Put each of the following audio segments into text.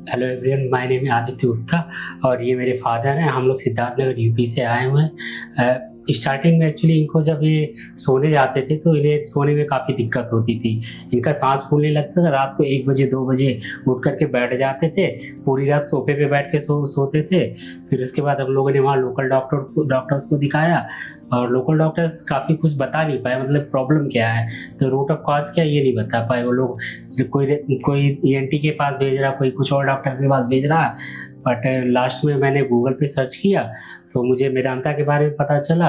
Hello everyone, my name है आदित्य गुप्ता और ये मेरे फादर हैं। हम लोग सिद्धार्थनगर यूपी से आए हुए हैं। स्टार्टिंग में एक्चुअली इनको जब ये सोने जाते थे तो इन्हें सोने में काफ़ी दिक्कत होती थी। इनका सांस फूलने लगता था। रात को 1 बजे 2 बजे उठ करके बैठ जाते थे, पूरी रात सोफे पे बैठ के सोते थे। फिर उसके बाद हम लोगों ने वहाँ लोकल डॉक्टर्स को दिखाया और लोकल डॉक्टर्स काफ़ी कुछ बता नहीं पाए, मतलब प्रॉब्लम क्या है, तो रूट ऑफ कॉज क्या ये नहीं बता पाए वो लोग। कोई ईएनटी के पास भेज रहा, कोई कुछ और डॉक्टर के पास भेज रहा। बट लास्ट में मैंने गूगल पे सर्च किया तो मुझे मेदांता के बारे में पता चला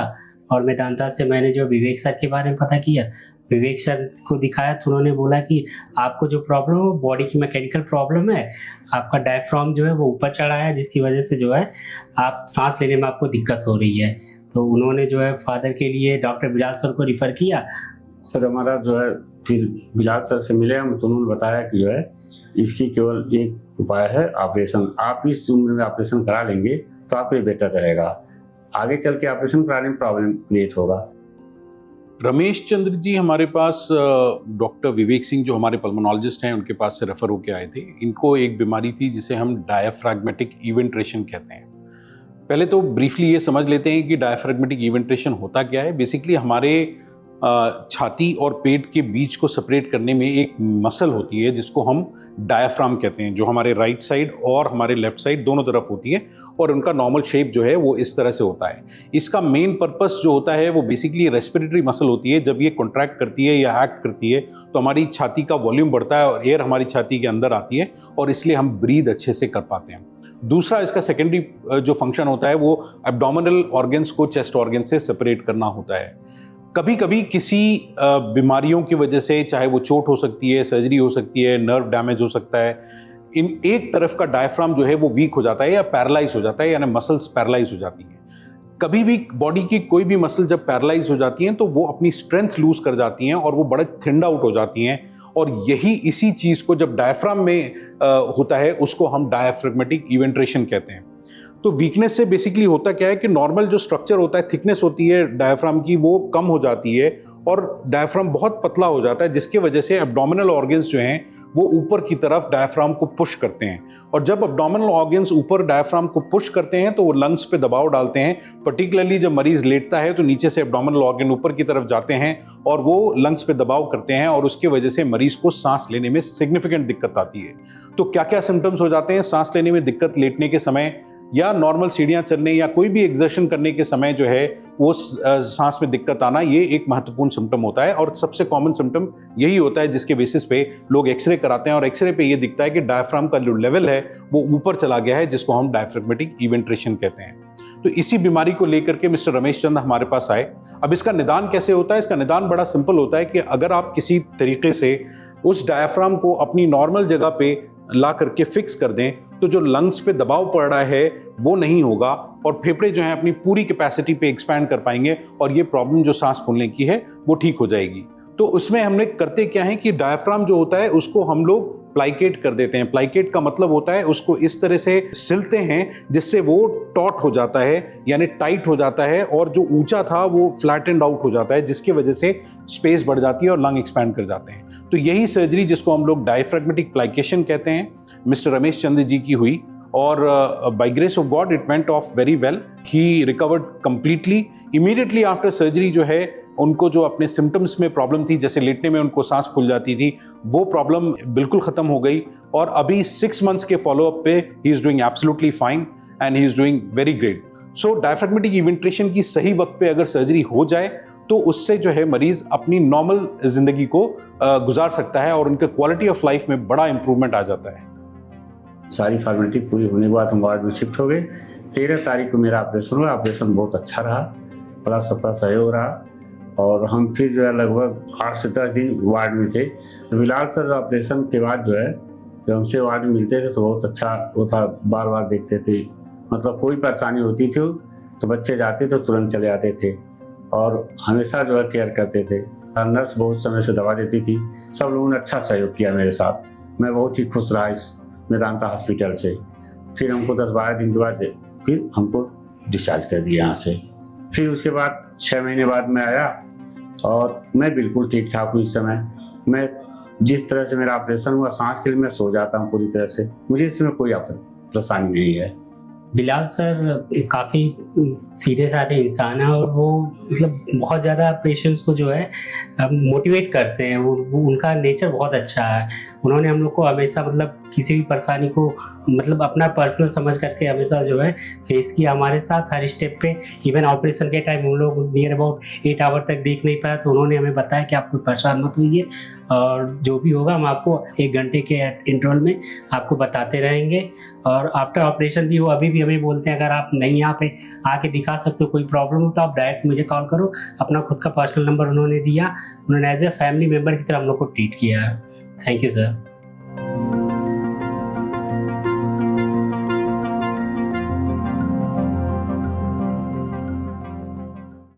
और मेदांता से मैंने जो विवेक सर के बारे में पता किया, विवेक सर को दिखाया तो उन्होंने बोला कि आपको जो प्रॉब्लम है वो बॉडी की मैकेनिकल प्रॉब्लम है। आपका डायफ्राम जो है वो ऊपर चढ़ा है, जिसकी वजह से जो है आप सांस लेने में आपको दिक्कत हो रही है। तो उन्होंने जो है फादर के लिए डॉक्टर बिलाल सर को रिफ़र किया। सर हमारा जो है फिर बिलाल सर से मिले हम, तो उन्होंने बताया कि जो है इसकी केवल एक उपाय है ऑपरेशन। आप इस उम्र में ऑपरेशन करा लेंगे तो आपके लिए बेटर रहेगा, आगे चल के ऑपरेशन कराने में प्रॉब्लम क्रिएट होगा। रमेश चंद्र जी हमारे पास डॉक्टर विवेक सिंह जो हमारे पल्मोनोलॉजिस्ट हैं उनके पास से रेफर होकर आए थे। इनको एक बीमारी थी जिसे हम डायफ्रैग्मेटिक इवेंट्रेशन कहते हैं। पहले तो ब्रीफली ये समझ लेते हैं कि डायफ्रैग्मेटिक इवेंट्रेशन होता क्या है। बेसिकली हमारे छाती और पेट के बीच को सेपरेट करने में एक मसल होती है जिसको हम डायफ्राम कहते हैं, जो हमारे राइट साइड और हमारे लेफ्ट साइड दोनों तरफ होती है और उनका नॉर्मल शेप जो है वो इस तरह से होता है। इसका मेन पर्पस जो होता है वो बेसिकली रेस्पिरेटरी मसल होती है। जब ये कॉन्ट्रैक्ट करती है या एक्ट करती है तो हमारी छाती का वॉल्यूम बढ़ता है और एयर हमारी छाती के अंदर आती है और इसलिए हम ब्रीद अच्छे से कर पाते हैं। दूसरा इसका सेकेंडरी जो फंक्शन होता है वो एब्डोमिनल ऑर्गन्स को चेस्ट ऑर्गन से सेपरेट करना होता है। कभी कभी किसी बीमारियों की वजह से, चाहे वो चोट हो सकती है, सर्जरी हो सकती है, नर्व डैमेज हो सकता है, इन एक तरफ का डायफ्राम जो है वो वीक हो जाता है या पैरालाइज हो जाता है, यानी मसल्स पैरालाइज हो जाती हैं। कभी भी बॉडी की कोई भी मसल जब पैरालाइज हो जाती हैं तो वो अपनी स्ट्रेंथ लूज कर जाती हैं और वो बड़े थिंड आउट हो जाती हैं। और यही इसी चीज़ को जब डायफ्राम में होता है उसको हम डायफ्रैग्मेटिक इवेंट्रेशन कहते हैं। तो वीकनेस से बेसिकली होता क्या है कि नॉर्मल जो स्ट्रक्चर होता है, थिकनेस होती है डायफ्राम की, वो कम हो जाती है और डायफ्राम बहुत पतला हो जाता है, जिसकी वजह से एब्डोमिनल ऑर्गन्स जो हैं वो ऊपर की तरफ डायफ्राम को पुश करते हैं। और जब एब्डोमिनल ऑर्गन्स ऊपर डायफ्राम को पुश करते हैं तो वो लंग्स पे दबाव डालते हैं। पर्टिकुलरली जब मरीज लेटता है तो नीचे से एब्डोमिनल ऑर्गन ऊपर की तरफ जाते हैं और वो लंग्स पे दबाव करते हैं और उसकी वजह से मरीज को सांस लेने में सिग्निफिकेंट दिक्कत आती है। तो क्या क्या सिम्टम्स हो जाते हैं सांस लेने में दिक्कत? लेटने के समय या नॉर्मल सीढ़ियाँ चढ़ने या कोई भी एग्जर्शन करने के समय जो है वो सांस में दिक्कत आना, ये एक महत्वपूर्ण सिम्टम होता है और सबसे कॉमन सिम्टम यही होता है जिसके बेसिस पे लोग एक्सरे कराते हैं और एक्सरे पे ये दिखता है कि डायफ्राम का जो लेवल है वो ऊपर चला गया है, जिसको हम डायफ्रैग्मेटिक इवेंट्रेशन कहते हैं। तो इसी बीमारी को लेकर के मिस्टर रमेश चंद्र हमारे पास आए। अब इसका निदान कैसे होता है? इसका निदान बड़ा सिंपल होता है कि अगर आप किसी तरीके से उस डायफ्राम को अपनी नॉर्मल जगह पे ला करके फिक्स कर दें तो जो लंग्स पे दबाव पड़ रहा है वो नहीं होगा और फेफड़े जो हैं अपनी पूरी कैपेसिटी पे एक्सपैंड कर पाएंगे और ये प्रॉब्लम जो सांस फूलने की है वो ठीक हो जाएगी। तो उसमें हमने करते क्या है कि डायफ्राम जो होता है उसको हम लोग प्लाइकेट कर देते हैं। प्लाइकेट का मतलब होता है उसको इस तरह से सिलते हैं जिससे वो टॉट हो जाता है, यानी टाइट हो जाता है और जो ऊंचा था वो फ्लैटेंड आउट हो जाता है, जिसकी वजह से स्पेस बढ़ जाती है और लंग एक्सपैंड कर जाते हैं। तो यही सर्जरी जिसको हम लोग डायफ्रैग्मेटिक प्लाइकेशन कहते हैं मिस्टर रमेश चंद्र जी की हुई और by grace of God it went off very well. He recovered completely. Immediately after surgery जो है उनको जो अपने सिम्टम्स में प्रॉब्लम थी, जैसे लेटने में उनको सांस फूल जाती थी, वो प्रॉब्लम बिल्कुल ख़त्म हो गई और अभी 6 मंथ्स के फॉलोअप पे he is doing absolutely fine and he is doing very great. So diaphragmatic eventration की सही वक्त पे अगर सर्जरी हो जाए तो उससे जो है मरीज़ अपनी नॉर्मल ज़िंदगी को गुजार सकता है और उनके क्वालिटी ऑफ लाइफ में बड़ा इंप्रूवमेंट आ जाता है। सारी फॉर्मेलिटी पूरी होने के बाद हम वार्ड में शिफ्ट हो गए। 13 तारीख को मेरा ऑपरेशन हुआ। ऑपरेशन बहुत अच्छा रहा, बड़ा सबका सहयोग रहा और हम फिर जो है लगभग 8 से 10 दिन वार्ड में थे। तो बिलाल सर ऑपरेशन के बाद जो है जब हमसे वार्ड में मिलते थे तो बहुत अच्छा होता, बार बार देखते थे। मतलब कोई परेशानी होती थी तो बच्चे जाते थे तुरंत चले आते थे और हमेशा जो है केयर करते थे। नर्स बहुत समय से दवा देती थी। सब लोगों ने अच्छा सहयोग किया मेरे साथ। मैं बहुत ही खुश रहा इस मेदांता हॉस्पिटल से। फिर हमको 10-12 दिन के बाद फिर हमको डिस्चार्ज कर दिया यहाँ से। फिर उसके बाद 6 महीने बाद मैं आया और मैं बिल्कुल ठीक ठाक हूँ। इस समय मैं जिस तरह से मेरा ऑपरेशन हुआ, सांस के लिए मैं सो जाता हूँ पूरी तरह से, मुझे इसमें कोई परेशानी नहीं है। बिलाल सर काफ़ी सीधे साधे इंसान है और वो मतलब बहुत ज़्यादा पेशेंट्स को जो है मोटिवेट करते हैं। वो उनका नेचर बहुत अच्छा है। उन्होंने हम लोग को हमेशा मतलब किसी भी परेशानी को मतलब अपना पर्सनल समझ करके हमेशा जो है फेस किया हमारे साथ हर स्टेप पे। इवन ऑपरेशन के टाइम हम लोग नियर अबाउट 8 आवर तक देख नहीं पाया तो उन्होंने हमें बताया कि आप कोई परेशान मत होइए और जो भी होगा हम आपको 1 घंटे के इंटरवल में आपको बताते रहेंगे। और आफ्टर ऑपरेशन भी वो अभी भी हमें बोलते हैं अगर आप नहीं यहाँ पे आके दिखा सकते हो, कोई प्रॉब्लम हो तो आप डायरेक्ट मुझे कॉल करो। अपना खुद का पर्सनल नंबर उन्होंने दिया। उन्होंने एज ए फैमिली मेम्बर की तरह हम लोग को ट्रीट किया है। Thank you sir.